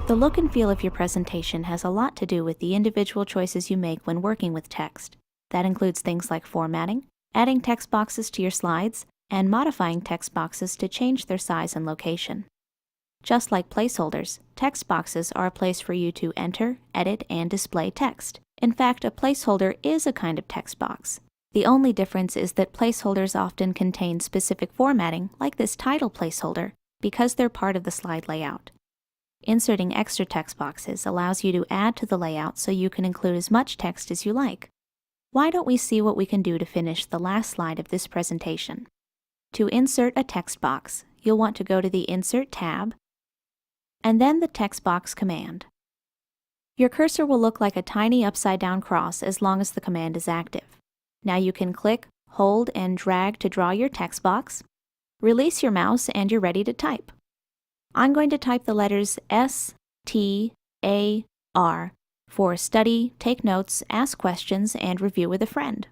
The look and feel of your presentation has a lot to do with the individual choices you make when working with text. That includes things like formatting, adding text boxes to your slides, and modifying text boxes to change their size and location. Just like placeholders, text boxes are a place for you to enter, edit, and display text. In fact, a placeholder is a kind of text box. The only difference is that placeholders often contain specific formatting, like this title placeholder, because they're part of the slide layout. Inserting extra text boxes allows you to add to the layout so you can include as much text as you like. Why don't we see what we can do to finish the last slide of this presentation? To insert a text box, you'll want to go to the Insert tab, and then the text box command. Your cursor will look like a tiny upside-down cross as long as the command is active. Now you can click, hold, and drag to draw your text box. Release your mouse and you're ready to type. I'm going to type the letters S-T-A-R for study, take notes, ask questions, and review with a friend.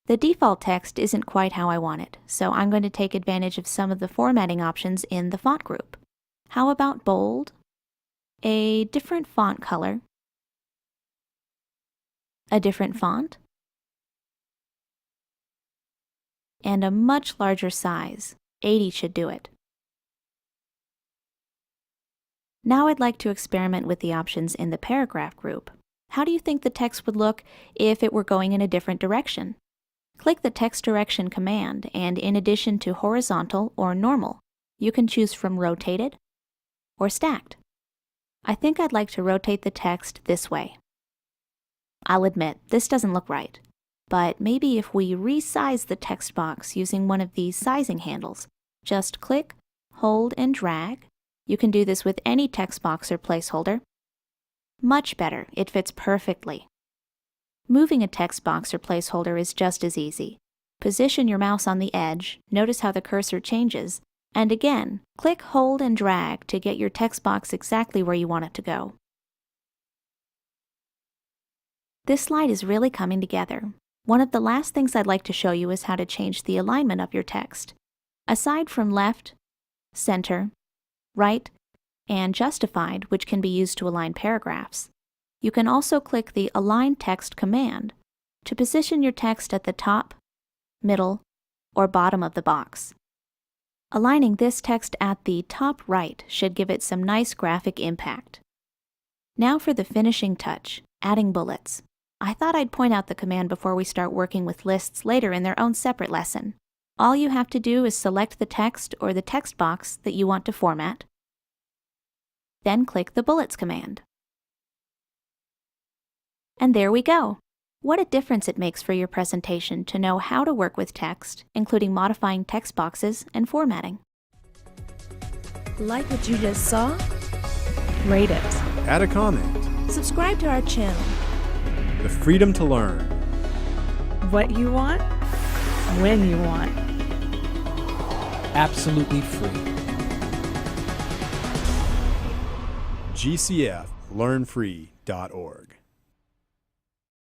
The default text isn't quite how I want it, so I'm going to take advantage of some of the formatting options in the font group. How about bold? A different font color? A different font? And a much larger size. 80 should do it. Now I'd like to experiment with the options in the paragraph group. How do you think the text would look if it were going in a different direction? Click the text direction command, and in addition to horizontal or normal, you can choose from rotated or stacked. I think I'd like to rotate the text this way. I'll admit, this doesn't look right, but maybe if we resize the text box using one of these sizing handles, just click, hold, and drag. You can do this with any text box or placeholder. Much better, it fits perfectly. Moving a text box or placeholder is just as easy. Position your mouse on the edge, notice how the cursor changes, and again, click, hold, and drag to get your text box exactly where you want it to go. This slide is really coming together. One of the last things I'd like to show you is how to change the alignment of your text. Aside from left, center, right, and justified, which can be used to align paragraphs, you can also click the Align Text command to position your text at the top, middle, or bottom of the box. Aligning this text at the top right should give it some nice graphic impact. Now for the finishing touch, adding bullets. I thought I'd point out the command before we start working with lists later in their own separate lesson. All you have to do is select the text or the text box that you want to format, then click the Bullets command. And there we go! What a difference it makes for your presentation to know how to work with text, including modifying text boxes and formatting. Like what you just saw? Rate it. Add a comment. Subscribe to our channel. The freedom to learn. What you want, when you want. Absolutely free. GCFLearnFree.org